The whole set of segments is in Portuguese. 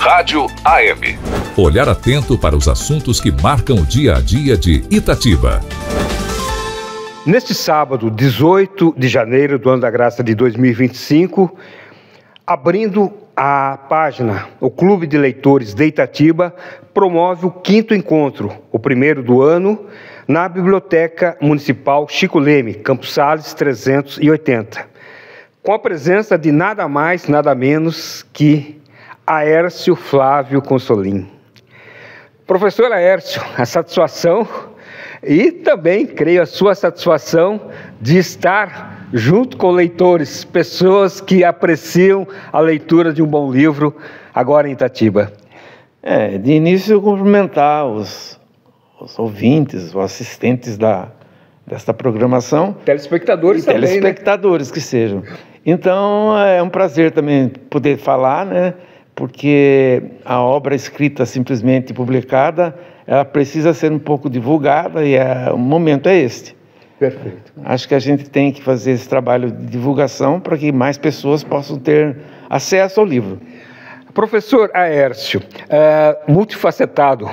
Rádio AM. Olhar atento para os assuntos que marcam o dia a dia de Itatiba. Neste sábado, 18 de janeiro do ano da graça de 2025, abrindo a página, o Clube de Leitores de Itatiba promove o 5º encontro, o primeiro do ano, na Biblioteca Municipal Chico Leme, Campos Sales 380, com a presença de nada mais, nada menos que Aércio Flávio Consolim. Professor Aércio, a satisfação e também, creio, a sua satisfação de estar junto com leitores, pessoas que apreciam a leitura de um bom livro, agora em Itatiba. De início, cumprimentar os ouvintes, os assistentes desta programação. Telespectadores também, telespectadores, né? Que sejam. Então, é um prazer também poder falar, né? Porque a obra escrita, simplesmente publicada, ela precisa ser um pouco divulgada e o momento é este. Perfeito. Acho que a gente tem que fazer esse trabalho de divulgação para que mais pessoas possam ter acesso ao livro. Professor Aércio, multifacetado,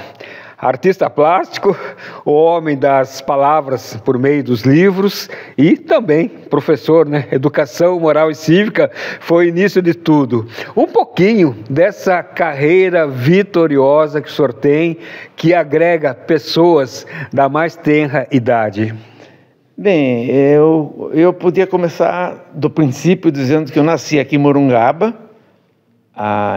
artista plástico, o homem das palavras por meio dos livros e também professor, né? Educação moral e cívica foi o início de tudo. Um pouquinho dessa carreira vitoriosa que o senhor tem, que agrega pessoas da mais tenra idade. Bem, eu podia começar do princípio dizendo que eu nasci aqui em Morungaba,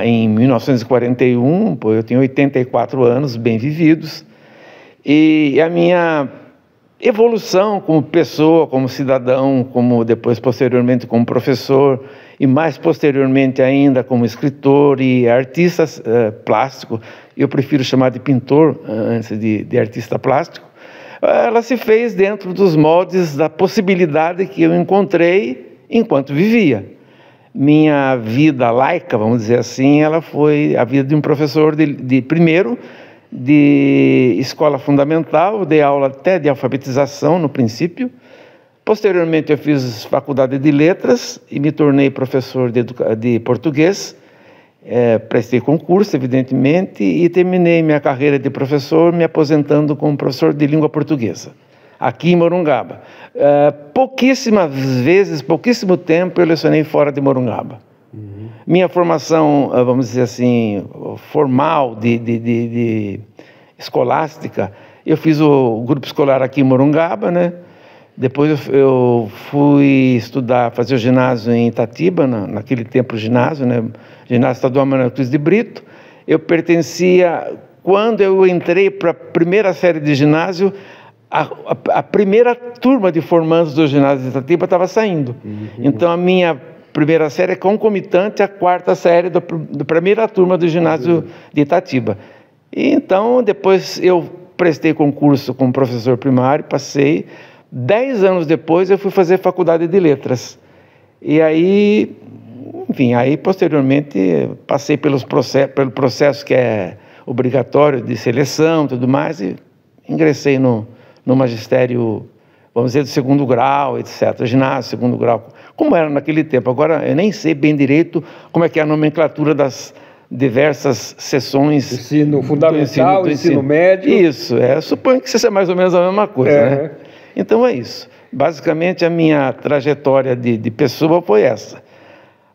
em 1941, eu tenho 84 anos, bem vividos, e a minha evolução como pessoa, como cidadão, como depois posteriormente como professor, e mais posteriormente ainda como escritor e artista plástico, eu prefiro chamar de pintor antes de artista plástico, ela se fez dentro dos moldes da possibilidade que eu encontrei enquanto vivia. Minha vida laica, vamos dizer assim, ela foi a vida de um professor primeiro de escola fundamental, dei aula até de alfabetização no princípio. Posteriormente eu fiz faculdade de letras e me tornei professor de português. Prestei concurso, evidentemente, e terminei minha carreira de professor me aposentando como professor de língua portuguesa, aqui em Morungaba. Pouquíssimas vezes, pouquíssimo tempo eu lecionei fora de Morungaba. Uhum. Minha formação, vamos dizer assim, formal, de escolástica, eu fiz o grupo escolar aqui em Morungaba, né? Depois eu fui estudar, fazer o ginásio em Itatiba, naquele tempo o ginásio, né? Ginásio Estadual Manuel Cruz de Brito. Eu pertencia, quando eu entrei para a primeira série de ginásio, a primeira turma de formandos do ginásio de Itatiba estava saindo. Uhum. Então a minha primeira série é concomitante à quarta série da primeira turma do ginásio de Itatiba. E então depois eu prestei concurso como professor primário, passei. 10 anos depois eu fui fazer faculdade de letras. E aí, enfim, posteriormente passei pelo processo que é obrigatório de seleção e tudo mais, e ingressei no magistério, vamos dizer, do 2º grau, etc., ginásio, 2º grau, como era naquele tempo. Agora eu nem sei bem direito como é que é a nomenclatura das diversas sessões. Ensino fundamental, ensino médio. Isso, suponho que seja mais ou menos a mesma coisa, né? Então é isso. Basicamente a minha trajetória de pessoa foi essa.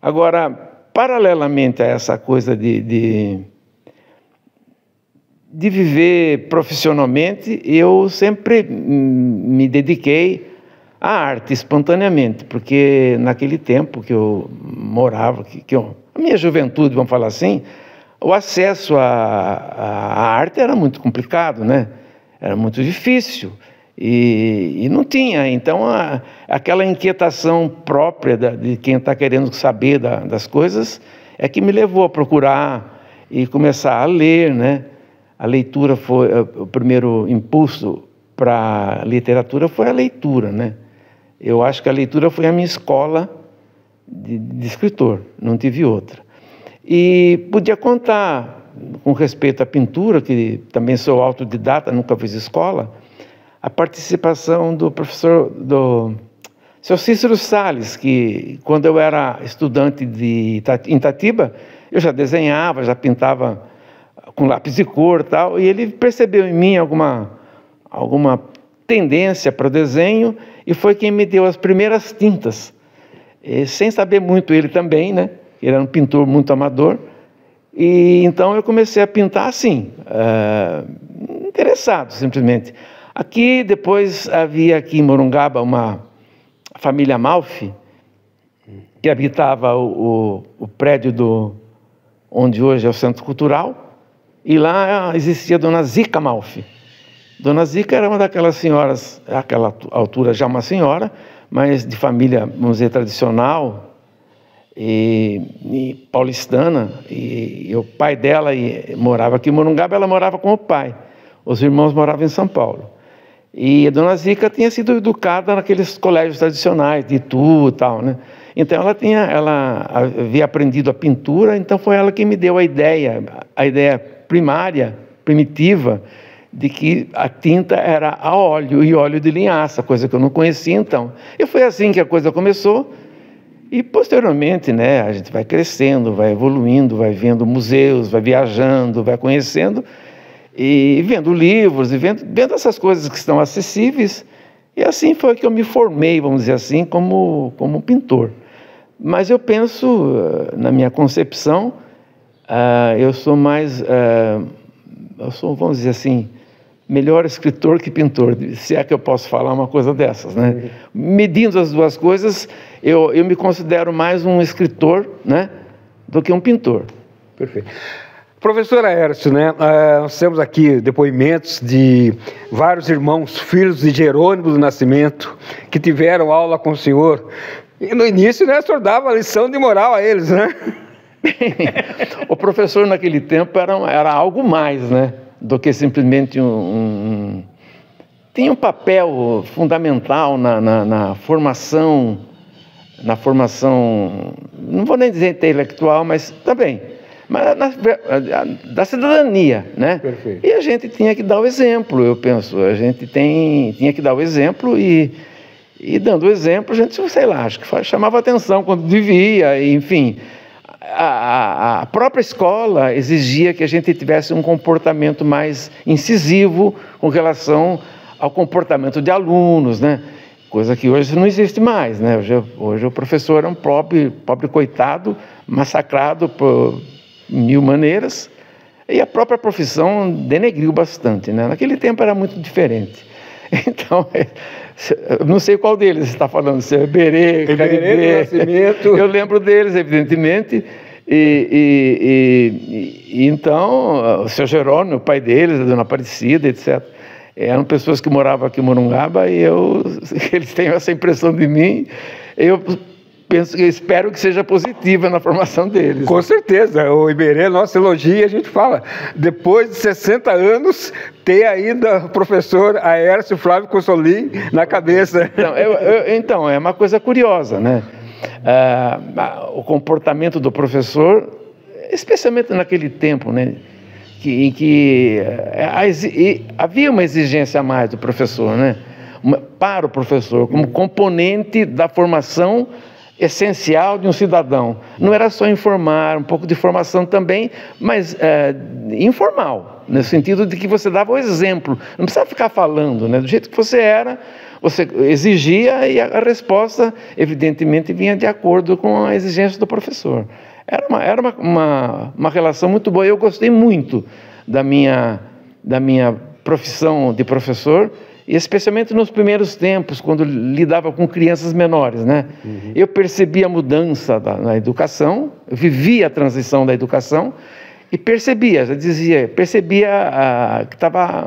Agora, paralelamente a essa coisa de viver profissionalmente, eu sempre me dediquei à arte estepontaneamente, porque naquele tempo que eu morava, a minha juventude, vamos falar assim, o acesso à arte era muito complicado, né? Era muito difícil. E não tinha, então aquela inquietação própria de quem está querendo saber das coisas é que me levou a procurar e começar a ler, né? A leitura foi o primeiro impulso para a literatura, foi a leitura, né? Eu acho que a leitura foi a minha escola de escritor, não tive outra. E podia contar, com respeito à pintura, que também sou autodidata, nunca fiz escola, a participação do professor, do seu Cícero Salles, que quando eu era estudante em Itatiba, Eu já desenhava, já pintava com lápis de cor e tal, e ele percebeu em mim alguma tendência para o desenho e foi quem me deu as primeiras tintas. E, sem saber muito ele também, né? Ele era um pintor muito amador. E então eu comecei a pintar assim, interessado simplesmente. Aqui, depois, havia aqui em Morungaba uma família Malfi, que habitava o prédio onde hoje é o Centro Cultural, e lá existia a Dona Zica Malfi. Dona Zica era uma daquelas senhoras, àquela altura já uma senhora, mas de família, vamos dizer, tradicional e paulistana, e o pai dela morava aqui em Morungaba, ela morava com o pai. Os irmãos moravam em São Paulo. E a Dona Zica tinha sido educada naqueles colégios tradicionais, de Itu e tal, né? Então ela havia aprendido a pintura, então foi ela que me deu a ideia primária, primitiva, de que a tinta era a óleo e óleo de linhaça, coisa que eu não conhecia então. E foi assim que a coisa começou. E posteriormente, né, a gente vai crescendo, vai evoluindo, vai vendo museus, vai viajando, vai conhecendo e vendo livros e vendo essas coisas que estão acessíveis. E assim foi que eu me formei, vamos dizer assim, como pintor. Mas eu penso, na minha concepção, eu sou mais, vamos dizer assim, melhor escritor que pintor, se é que eu posso falar uma coisa dessas, né? Medindo as duas coisas, eu me considero mais um escritor, né, do que um pintor. Perfeito. Professor Aércio, né, nós temos aqui depoimentos de vários irmãos, filhos de Jerônimo do Nascimento, que tiveram aula com o senhor. E no início, né, o senhor dava lição de moral a eles, né? O professor naquele tempo era algo mais, né, do que simplesmente tinha um papel fundamental na formação, não vou nem dizer intelectual, mas também, mas da cidadania, né? Perfeito. E a gente tinha que dar o exemplo, eu penso, a gente tinha que dar o exemplo e dando o exemplo, a gente, sei lá, acho que chamava atenção quando devia, enfim. A própria escola exigia que a gente tivesse um comportamento mais incisivo com relação ao comportamento de alunos, né? Coisa que hoje não existe mais, né? Hoje o professor é um pobre coitado, massacrado por mil maneiras, e a própria profissão denegriu bastante, né? Naquele tempo era muito diferente. Então, não sei qual deles você está falando, se é Iberê, Caribê, Nascimento. Eu lembro deles, evidentemente, e então, o seu Jerônimo, o pai deles, a dona Aparecida, etc., eram pessoas que moravam aqui em Morungaba e eles têm essa impressão de mim, eu espero que seja positiva na formação deles. Com certeza, o Iberê, nosso elogio, a gente fala, depois de 60 anos, tem ainda o professor Aércio Flávio Consolim na cabeça. Então, é uma coisa curiosa, né? O comportamento do professor, especialmente naquele tempo, né? Em que havia uma exigência a mais do professor, né? Para o professor, como componente da formação essencial de um cidadão. Não era só informar, um pouco de formação também, mas informal, no sentido de que você dava o exemplo, não precisava ficar falando, né? Do jeito que você era, você exigia e a resposta, evidentemente, vinha de acordo com a exigência do professor. Era uma relação muito boa. Eu gostei muito da minha profissão de professor, e especialmente nos primeiros tempos, quando lidava com crianças menores, né? Uhum. Eu percebi a mudança na educação, eu vivia a transição da educação e percebia que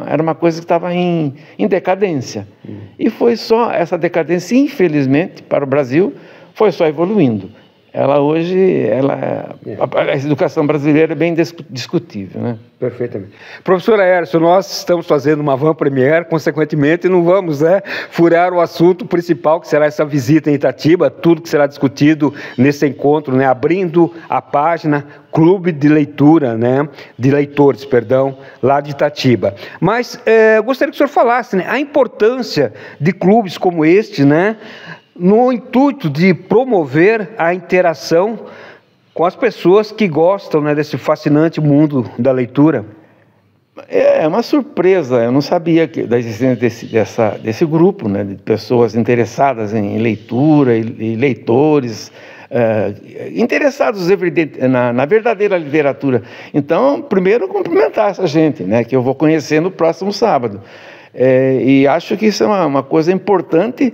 era uma coisa que estava em decadência. Uhum. E foi só essa decadência, infelizmente, para o Brasil, foi só evoluindo. A educação brasileira é bem discutível, né? Perfeitamente. Professor Aércio, nós estamos fazendo uma van-premiere, consequentemente não vamos, né, furar o assunto principal, que será essa visita em Itatiba, tudo que será discutido nesse encontro, né, abrindo a página Clube de Leitura, né, de Leitores, perdão, lá de Itatiba. Mas gostaria que o senhor falasse, né, a importância de clubes como este, né, no intuito de promover a interação com as pessoas que gostam, né, desse fascinante mundo da leitura. É uma surpresa, eu não sabia da existência desse grupo, né, de pessoas interessadas em leitura e leitores, interessados na verdadeira literatura. Então, primeiro, cumprimentar essa gente, né, que eu vou conhecer no próximo sábado. E acho que isso é uma coisa importante,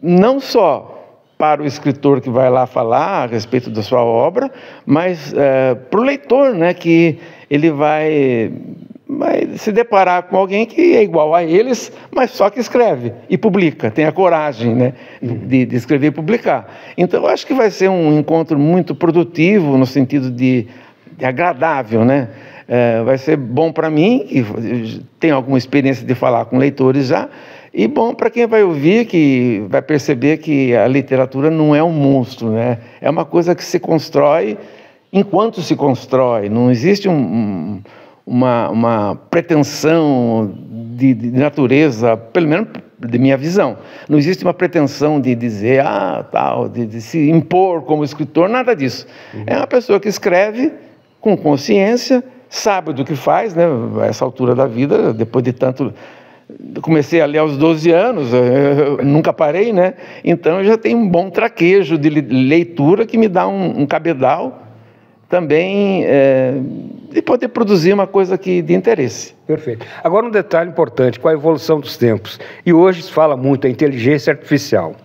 não só para o escritor que vai lá falar a respeito da sua obra, mas para o leitor, né, que ele vai se deparar com alguém que é igual a eles, mas só que escreve e publica, tem a coragem, né, de escrever e publicar. Então, eu acho que vai ser um encontro muito produtivo, no sentido de agradável, né? Vai ser bom para mim, que tenho alguma experiência de falar com leitores já, e bom para quem vai ouvir, que vai perceber que a literatura não é um monstro, né? É uma coisa que se constrói enquanto se constrói. Não existe uma pretensão de natureza, pelo menos de minha visão. Não existe uma pretensão de dizer, de se impor como escritor, nada disso. É uma pessoa que escreve com consciência, sabe do que faz, né? A essa altura da vida, depois de tanto... Comecei a ler aos 12 anos, eu nunca parei, né? Então eu já tenho um bom traquejo de leitura que me dá um cabedal também de poder produzir uma coisa de interesse. Perfeito. Agora um detalhe importante, com a evolução dos tempos, e hoje se fala muito da inteligência artificial.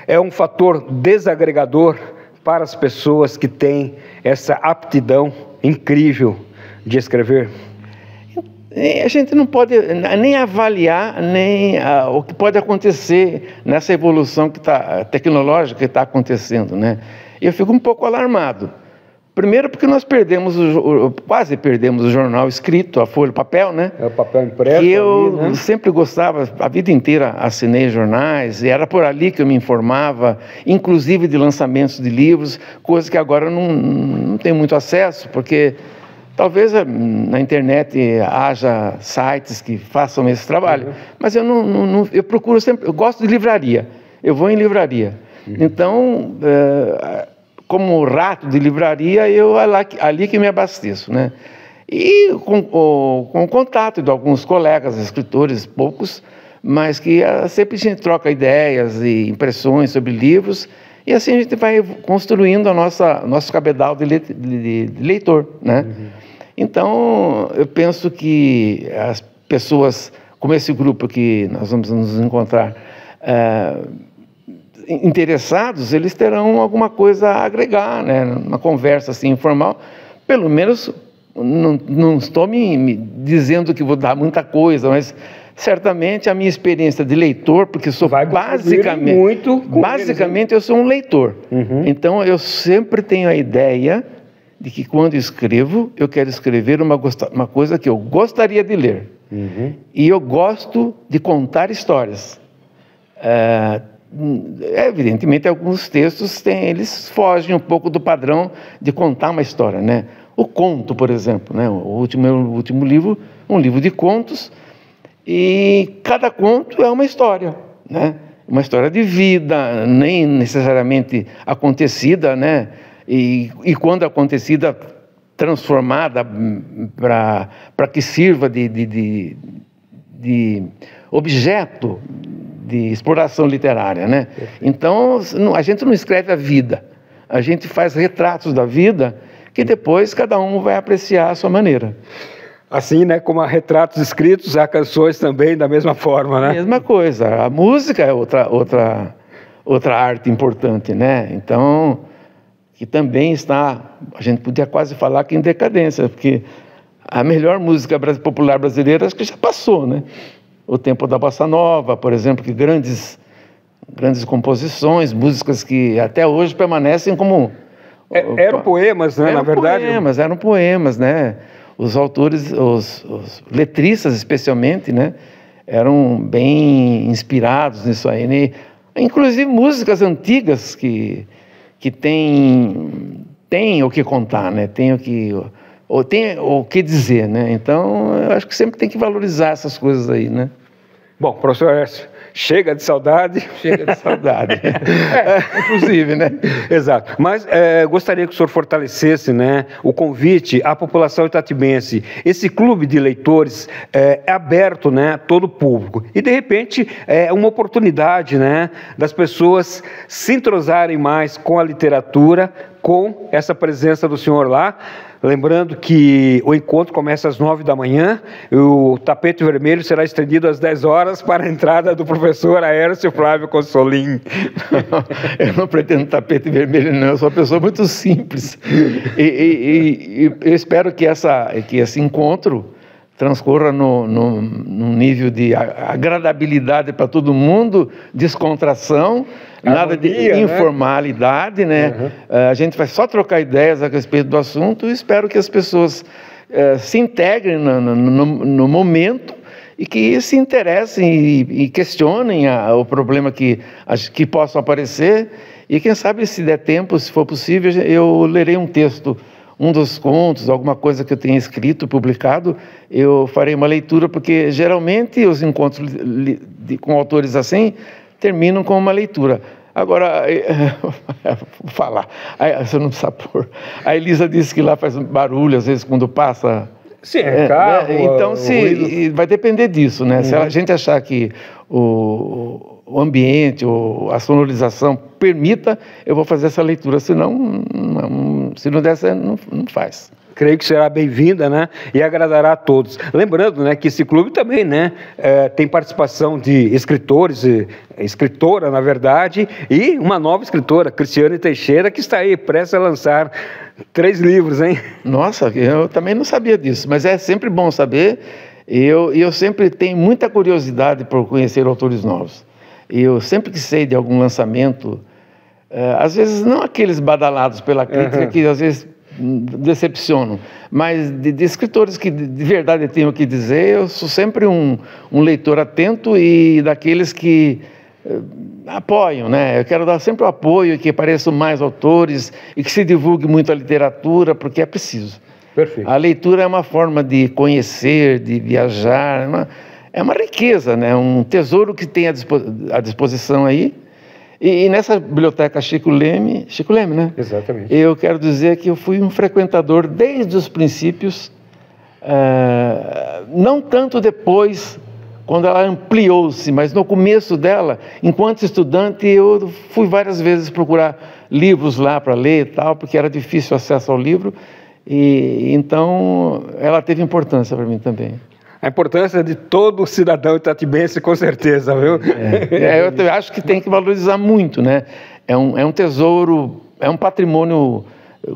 É um fator desagregador para as pessoas que têm essa aptidão incrível de escrever? A gente não pode nem avaliar o que pode acontecer nessa evolução tecnológica que está acontecendo, né? Eu fico um pouco alarmado. Primeiro porque nós quase perdemos o jornal escrito, a folha, o papel, né? É o papel impresso. Que eu sempre gostava, a vida inteira assinei jornais, e era por ali que eu me informava, inclusive de lançamentos de livros, coisas que agora não tenho muito acesso, porque talvez na internet haja sites que façam esse trabalho, mas eu procuro sempre, eu gosto de livraria, eu vou em livraria. Então, como rato de livraria, eu ali que me abasteço, né? E com o contato de alguns colegas, escritores, poucos, mas que sempre a gente troca ideias e impressões sobre livros, e assim a gente vai construindo nosso cabedal de leitor, né? Então, eu penso que as pessoas, como esse grupo que nós vamos nos encontrar, interessados, eles terão alguma coisa a agregar, né? Uma conversa assim informal, pelo menos não estou me dizendo que vou dar muita coisa, mas certamente a minha experiência de leitor, porque sou basicamente eu sou um leitor. Então eu sempre tenho a ideia de que quando escrevo, eu quero escrever uma coisa que eu gostaria de ler. E eu gosto de contar histórias. Evidentemente, alguns textos eles fogem um pouco do padrão de contar uma história, né? O conto, por exemplo, né? O último livro, um livro de contos, e cada conto é uma história, né? Uma história de vida, nem necessariamente acontecida, né? E quando acontecida, transformada para que sirva de objeto de exploração literária, né? Então, a gente não escreve a vida, a gente faz retratos da vida que depois cada um vai apreciar à sua maneira. Assim, né, como há retratos escritos, há canções também da mesma forma, né? Mesma coisa, a música é outra arte importante, né? Então, que também está, a gente podia quase falar que em decadência, porque a melhor música popular brasileira acho que já passou, né? O tempo da bossa nova, por exemplo, que grandes composições, músicas que até hoje permanecem como... Eram poemas, né, na verdade? Eram poemas, né? Os autores, os letristas especialmente, né? Eram bem inspirados nisso aí, né? Inclusive músicas antigas que tem o que contar, né? Tem o que dizer, né? Então, eu acho que sempre tem que valorizar essas coisas aí, né? Bom, professor Hércio, chega de saudade. Chega de saudade. Inclusive, né? Exato. Mas gostaria que o senhor fortalecesse, né, o convite à população itatibense. Esse clube de leitores é aberto, né, a todo o público. E, de repente, é uma oportunidade, né, das pessoas se entrosarem mais com a literatura, com essa presença do senhor lá. Lembrando que o encontro começa às 9 da manhã, o tapete vermelho será estendido às 10 horas para a entrada do professor Aércio Flávio Consolim. Eu não pretendo tapete vermelho, não, eu sou uma pessoa muito simples. E eu espero que esse encontro transcorra num nível de agradabilidade para todo mundo, descontração, nada de informalidade, né? A gente vai só trocar ideias a respeito do assunto e espero que as pessoas se integrem no momento e que se interessem e questionem o problema que possa aparecer. E quem sabe, se der tempo, se for possível, eu lerei um texto, um dos contos, alguma coisa que eu tenha escrito, publicado, eu farei uma leitura, porque geralmente os encontros com autores assim terminam com uma leitura. Agora, vou falar, você não precisa pôr. A Elisa disse que lá faz barulho, às vezes, quando passa. Sim, carro, né? Então, vai depender disso, né? Se a gente achar que o ambiente, a sonorização permita, eu vou fazer essa leitura, senão, se não der, não faz. Creio que será bem-vinda, né? E agradará a todos. Lembrando, né, que esse clube também, né, tem participação de escritores, escritora, na verdade, e uma nova escritora, Cristiane Teixeira, que está aí prestes a lançar 3 livros, hein? Nossa, eu também não sabia disso, mas é sempre bom saber. Eu sempre tenho muita curiosidade por conhecer autores novos. Eu sempre que sei de algum lançamento, às vezes não aqueles badalados pela crítica, que às vezes decepcionam, mas de escritores que de verdade eu tenho o que dizer, eu sou sempre um leitor atento e daqueles que apoiam, né? Eu quero dar sempre o apoio, que apareçam mais autores e que se divulgue muito a literatura, porque é preciso. Perfeito. A leitura é uma forma de conhecer, de viajar, é uma riqueza, né? Um tesouro que tem à disposição aí. E nessa biblioteca Chico Leme, né? Exatamente. Eu quero dizer que eu fui um frequentador desde os princípios, não tanto depois, quando ela ampliou-se, mas no começo dela, enquanto estudante, eu fui várias vezes procurar livros lá para ler e tal, porque era difícil acesso ao livro, e então ela teve importância para mim também. A importância de todo cidadão itatibense, com certeza, viu? Eu acho que tem que valorizar muito, né? É um tesouro, é um patrimônio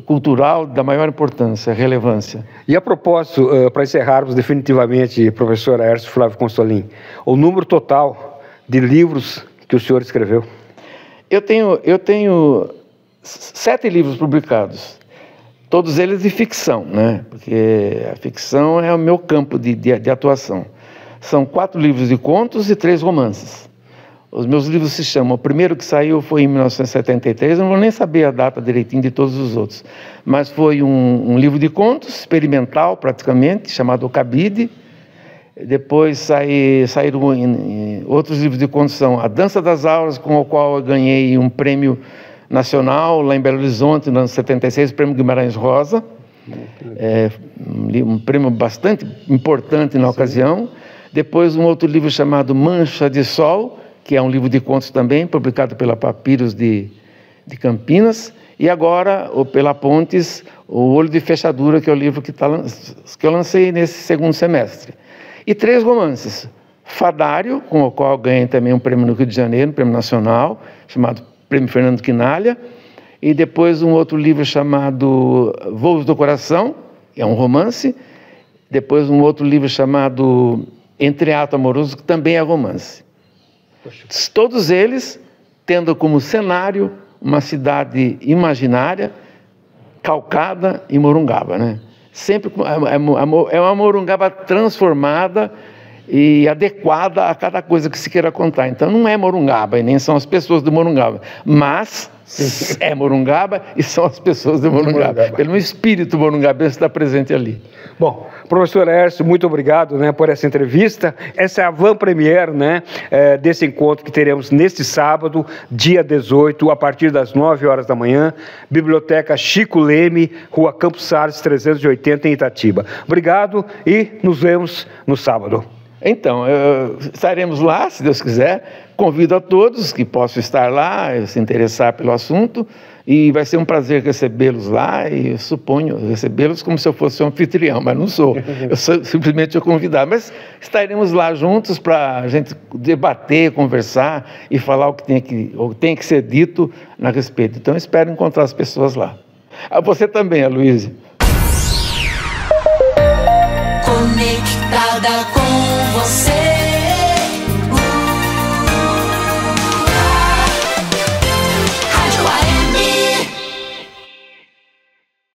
cultural da maior importância, relevância. E a propósito, para encerrarmos definitivamente, professor Aércio Flávio Consolim, o número total de livros que o senhor escreveu? Eu tenho 7 livros publicados. Todos eles de ficção, né? Porque a ficção é o meu campo de atuação. São 4 livros de contos e 3 romances. Os meus livros se chamam... O primeiro que saiu foi em 1973, eu não vou nem saber a data direitinho de todos os outros. Mas foi um livro de contos, experimental praticamente, chamado O Cabide. Depois saíram outros livros de contos, são A Dança das Auras, com o qual eu ganhei um prêmio nacional, lá em Belo Horizonte, no ano 76, o Prêmio Guimarães Rosa, um prêmio bastante importante na ocasião. Depois um outro livro chamado Mancha de Sol, que é um livro de contos também, publicado pela Papiros de Campinas, e agora, pela Pontes, O Olho de Fechadura, que é o livro que eu lancei nesse 2º semestre. E 3 romances, Fadário, com o qual ganhei também um prêmio no Rio de Janeiro, um prêmio nacional, chamado Prêmio Fernando Quinalha, e depois um outro livro chamado Voos do Coração, que é um romance, depois um outro livro chamado Entreato Amoroso, que também é romance. Todos eles tendo como cenário uma cidade imaginária, calcada em Morungaba, né? Sempre é uma Morungaba transformada e adequada a cada coisa que se queira contar. Então não é Morungaba e nem são as pessoas do Morungaba, mas é Morungaba e são as pessoas do Morungaba. Pelo espírito morungabense está presente ali. Bom, professor Hércio, muito obrigado, né, por essa entrevista. Essa é a van-premiere, né, desse encontro que teremos neste sábado, dia 18, a partir das 9 horas da manhã, Biblioteca Chico Leme, Rua Campos Sales, 380, em Itatiba. Obrigado e nos vemos no sábado. Então, estaremos lá, se Deus quiser. Convido a todos que possam estar lá, se interessar pelo assunto, e vai ser um prazer recebê-los lá, e eu suponho recebê-los como se eu fosse um anfitrião, mas não sou. Eu sou simplesmente o convidado. Mas estaremos lá juntos para a gente debater, conversar e falar o que tem que ser dito a respeito. Então, espero encontrar as pessoas lá. A você também, Aloísio. Conectada com você.